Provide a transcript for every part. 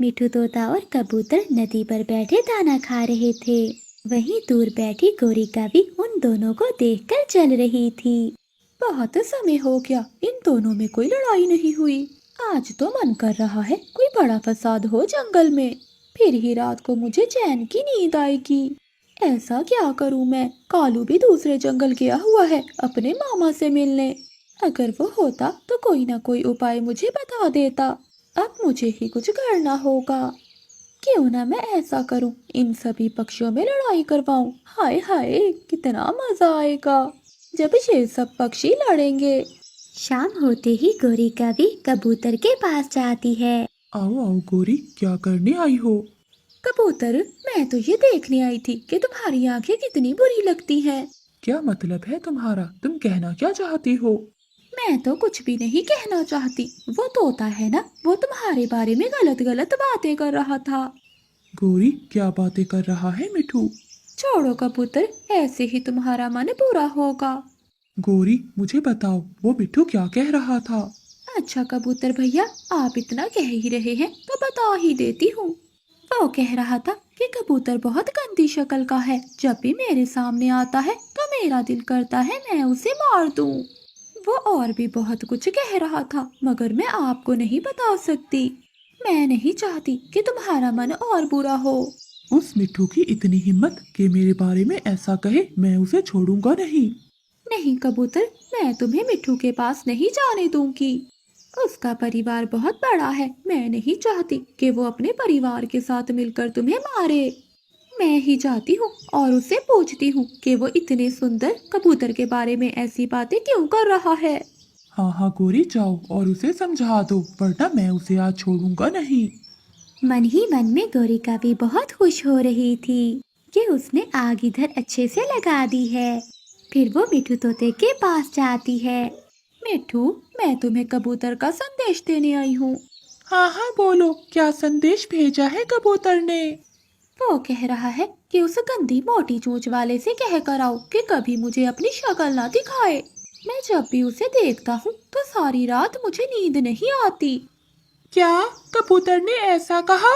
मिठू तोता और कबूतर नदी पर बैठे दाना खा रहे थे। वहीं दूर बैठी गोरी कावी उन दोनों को देखकर चल रही थी। बहुत समय हो गया इन दोनों में कोई लड़ाई नहीं हुई। आज तो मन कर रहा है कोई बड़ा फसाद हो जंगल में, फिर ही रात को मुझे चैन की नींद आएगी। ऐसा क्या करूं मैं? कालू भी दूसरे जंगल गया हुआ है अपने मामा से मिलने। अगर वो होता तो कोई ना कोई उपाय मुझे बता देता। अब मुझे ही कुछ करना होगा। क्यों ना मैं ऐसा करूं, इन सभी पक्षियों में लड़ाई करवाऊं। हाय हाय, कितना मजा आएगा जब ये सब पक्षी लड़ेंगे। शाम होते ही गोरी कभी कबूतर के पास जाती है। आओ आओ गोरी, क्या करने आई हो? कबूतर, मैं तो ये देखने आई थी कि तुम्हारी आंखें कितनी बुरी लगती हैं। क्या मतलब है तुम्हारा? तुम कहना क्या चाहती हो? मैं तो कुछ भी नहीं कहना चाहती। वो तोता है ना, वो तुम्हारे बारे में गलत गलत बातें कर रहा था। गोरी, क्या बातें कर रहा है मिठू? छोड़ो कबूतर, ऐसे ही तुम्हारा मन बुरा होगा। गोरी, मुझे बताओ वो मिठू क्या कह रहा था? अच्छा कबूतर भैया, आप इतना कह ही रहे हैं तो बता ही देती हूँ। वो कह रहा था कि कबूतर बहुत गंदी शक्ल का है, जब भी मेरे सामने आता है तो मेरा दिल करता है मैं उसे मार दूं। वो और भी बहुत कुछ कह रहा था, मगर मैं आपको नहीं बता सकती। मैं नहीं चाहती कि तुम्हारा मन और बुरा हो। उस मिठू की इतनी हिम्मत कि मेरे बारे में ऐसा कहे, मैं उसे छोड़ूंगा नहीं। नहीं कबूतर, मैं तुम्हें मिठू के पास नहीं जाने दूंगी। उसका परिवार बहुत बड़ा है, मैं नहीं चाहती कि वो अपने परिवार के साथ मिलकर तुम्हें मारे। मैं ही जाती हूँ और उससे पूछती हूँ कि वो इतने सुंदर कबूतर के बारे में ऐसी बातें क्यों कर रहा है। हाँ हाँ गोरी, जाओ और उसे समझा दो, वरना मैं उसे आज छोड़ूंगा नहीं। मन ही मन में गोरिका भी बहुत खुश हो रही थी कि उसने आग इधर अच्छे से लगा दी है। फिर वो मिठू तोते के पास जाती है। मिठू, मैं तुम्हें कबूतर का संदेश देने आई हूँ। हाँ हाँ बोलो, क्या संदेश भेजा है कबूतर ने? वो कह रहा है कि उस गंदी मोटी चोंच वाले से कह कर आओ कि कभी मुझे अपनी शक्ल ना दिखाए। मैं जब भी उसे देखता हूँ तो सारी रात मुझे नींद नहीं आती। क्या कबूतर ने ऐसा कहा?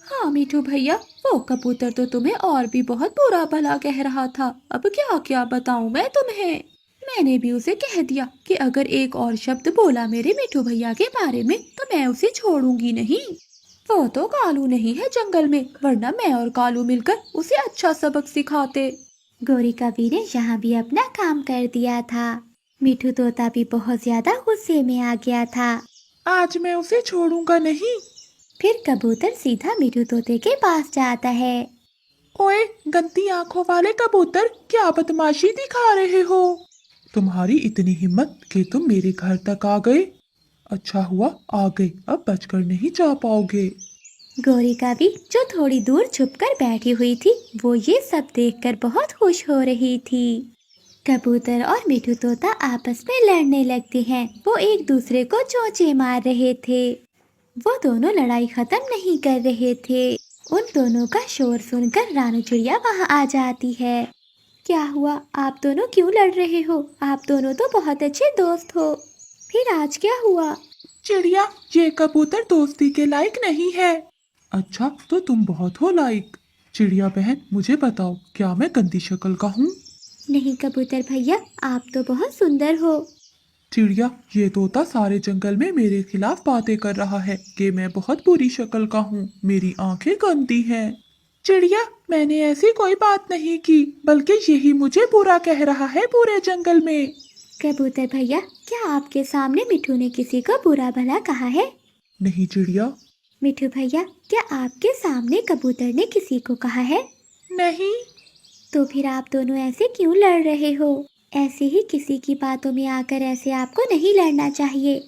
हाँ मिठू भैया, वो कबूतर तो तुम्हें और भी बहुत बुरा भला कह रहा था। अब क्या क्या बताऊं मैं तुम्हें। मैंने भी उसे कह दिया कि अगर एक और शब्द बोला मेरे मिठू भैया के बारे में तो मैं उसे छोड़ूंगी नहीं। वो तो कालू नहीं है जंगल में, वरना मैं और कालू मिलकर उसे अच्छा सबक सिखाते। गोरी कवि ने यहाँ भी अपना काम कर दिया था। मिठू तोता भी बहुत ज्यादा गुस्से में आ गया था। आज मैं उसे छोड़ूंगा नहीं। फिर कबूतर सीधा मिठू तोते के पास जाता है। ओए गंदी आंखों वाले कबूतर, क्या बदमाशी दिखा रहे हो? तुम्हारी इतनी हिम्मत कि तुम मेरे घर तक आ गए। अच्छा हुआ आ गए, अब बचकर नहीं जा पाओगे। गौरी का भी जो थोड़ी दूर छुपकर बैठी हुई थी, वो ये सब देखकर बहुत खुश हो रही थी। कबूतर और मिठू तोता आपस में लड़ने लगते हैं। वो एक दूसरे को चोंचे मार रहे थे। वो दोनों लड़ाई खत्म नहीं कर रहे थे। उन दोनों का शोर सुनकर रानू चिड़िया वहां आ जाती है। क्या हुआ? आप दोनों क्यों लड़ रहे हो? आप दोनों तो बहुत अच्छे दोस्त हो। फिर आज क्या हुआ? चिड़िया, ये कबूतर दोस्ती के लायक नहीं है। अच्छा, तो तुम बहुत हो लायक। चिड़िया बहन, मुझे बताओ, क्या मैं गंदी शक्ल का हूँ? नहीं कबूतर भैया, आप तो बहुत सुंदर हो। चिड़िया, ये तोता सारे जंगल में मेरे खिलाफ बातें कर रहा है कि मैं बहुत बुरी शक्ल का हूँ, मेरी आंखें गंदी हैं। चिड़िया, मैंने ऐसी कोई बात नहीं की, बल्कि यही मुझे बुरा कह रहा है पूरे जंगल में। कबूतर भैया, क्या आपके सामने मिठू ने किसी को बुरा भला कहा है? नहीं चिड़िया। मिठू भैया, क्या आपके सामने कबूतर ने किसी को कहा है? नहीं। तो फिर आप दोनों ऐसे क्यों लड़ रहे हो? ऐसे ही किसी की बातों में आकर ऐसे आपको नहीं लड़ना चाहिए।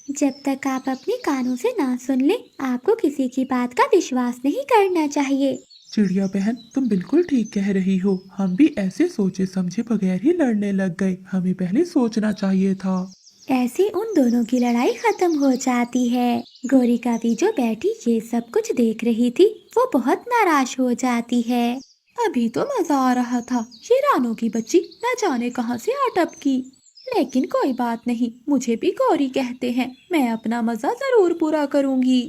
जब तक आप अपने कानों से ना सुन ले, आपको किसी की बात का विश्वास नहीं करना चाहिए। चिड़िया बहन, तुम बिल्कुल ठीक कह रही हो, हम भी ऐसे सोचे समझे बगैर ही लड़ने लग गए, हमें पहले सोचना चाहिए था। ऐसे उन दोनों की लड़ाई खत्म हो जाती है। गौरी कावी जो बैठी ये सब कुछ देख रही थी, वो बहुत नाराज हो जाती है। अभी तो मजा आ रहा था, ये रानू की बच्ची न जाने कहां से आ टपकी। लेकिन कोई बात नहीं, मुझे भी गौरी कहते हैं, मैं अपना मजा जरूर पूरा करूंगी।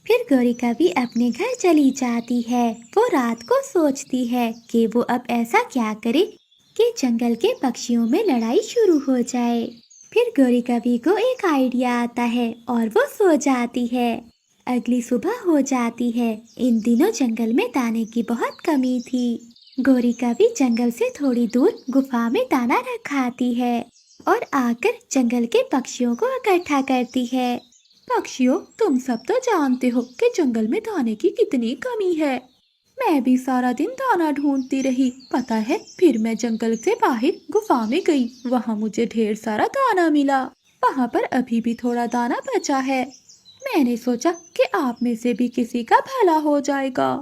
फिर गौरी कभी अपने घर चली जाती है। वो रात को सोचती है कि वो अब ऐसा क्या करे कि जंगल के पक्षियों में लड़ाई शुरू हो जाए। फिर गौरी कभी को एक आइडिया आता है और वो सो जाती है। अगली सुबह हो जाती है। इन दिनों जंगल में दाने की बहुत कमी थी। गौरी कभी जंगल से थोड़ी दूर गुफा में दाना रखाती है और आकर जंगल के पक्षियों को इकट्ठा करती है। पक्षियों, तुम सब तो जानते हो कि जंगल में दाने की कितनी कमी है। मैं भी सारा दिन दाना ढूंढती रही, पता है। फिर मैं जंगल से बाहर गुफा में गई, वहाँ मुझे ढेर सारा दाना मिला। वहाँ पर अभी भी थोड़ा दाना बचा है। मैंने सोचा कि आप में से भी किसी का भला हो जाएगा।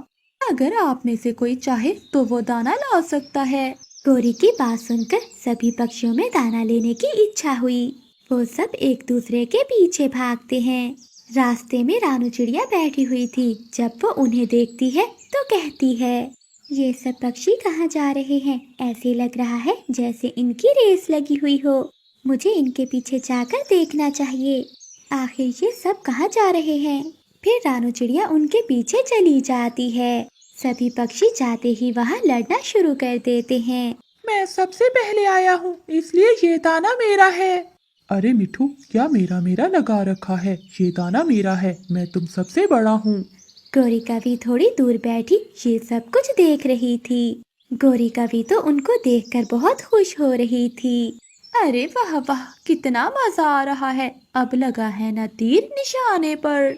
अगर आप में से कोई चाहे तो वो दाना ला सकता है। गौरी की बात सुनकर सभी पक्षियों में दाना लेने की इच्छा हुई। वो सब एक दूसरे के पीछे भागते हैं। रास्ते में रानू चिड़िया बैठी हुई थी। जब वो उन्हें देखती है तो कहती है, ये सब पक्षी कहाँ जा रहे हैं? ऐसे लग रहा है जैसे इनकी रेस लगी हुई हो। मुझे इनके पीछे जाकर देखना चाहिए। आखिर ये सब कहाँ जा रहे हैं? फिर रानू चिड़िया उनके पीछे चली जाती है। सभी पक्षी जाते ही वहाँ लड़ना शुरू कर देते हैं। मैं सबसे पहले आया हूँ, इसलिए ये दाना मेरा है। अरे मिठू, क्या मेरा मेरा लगा रखा है? ये दाना मेरा है, मैं तुम सबसे बड़ा हूँ। गौरी कवि थोड़ी दूर बैठी ये सब कुछ देख रही थी। गौरी कवि तो उनको देखकर बहुत खुश हो रही थी। अरे वाह वाह, कितना मजा आ रहा है। अब लगा है न तीर निशाने पर।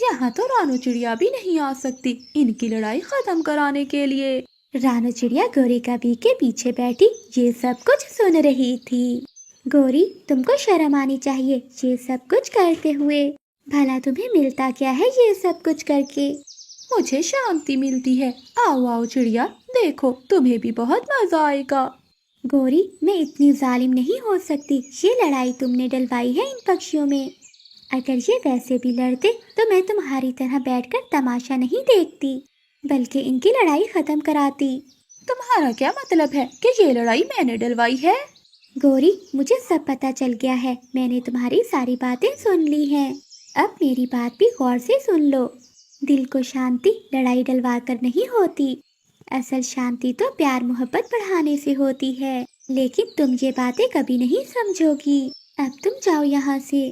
यहाँ तो रानू चिड़िया भी नहीं आ सकती इनकी लड़ाई खत्म कराने के लिए। रानू चिड़िया गौरी कवि के पीछे बैठी ये सब कुछ सुन रही थी। गौरी, तुमको शर्म आनी चाहिए ये सब कुछ करते हुए। भला तुम्हें मिलता क्या है ये सब कुछ करके? मुझे शांति मिलती है। आओ आओ चिड़िया, देखो तुम्हें भी बहुत मजा आएगा। गौरी, मैं इतनी जालिम नहीं हो सकती। ये लड़ाई तुमने डलवाई है इन पक्षियों में। अगर ये वैसे भी लड़ते तो मैं तुम्हारी तरह बैठकर तमाशा नहीं देखती, बल्कि इनकी लड़ाई खत्म कराती। तुम्हारा क्या मतलब है कि ये लड़ाई मैंने डलवाई है? गौरी, मुझे सब पता चल गया है। मैंने तुम्हारी सारी बातें सुन ली हैं। अब मेरी बात भी गौर से सुन लो। दिल को शांति लड़ाई डलवा कर नहीं होती। असल शांति तो प्यार मोहब्बत बढ़ाने से होती है। लेकिन तुम ये बातें कभी नहीं समझोगी। अब तुम जाओ यहाँ से।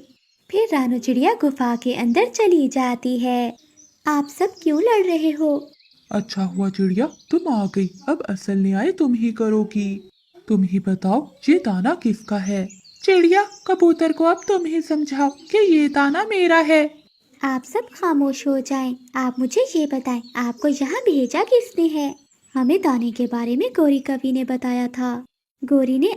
फिर रानू चिड़िया गुफा के अंदर चली जाती है। आप सब क्यों लड़ रहे हो? अच्छा हुआ चिड़िया, तुम आ गई। अब असल न्याय तुम ही करोगी। तुम ही बताओ ये दाना किसका है? चिड़िया, कबूतर को अब तुम ही समझाओ कि ये दाना मेरा है। आप सब खामोश हो जाएं। आप मुझे ये बताएं, आपको यहाँ भेजा किसने है? हमें दाने के बारे में गौरी कवि ने बताया था। गौरी ने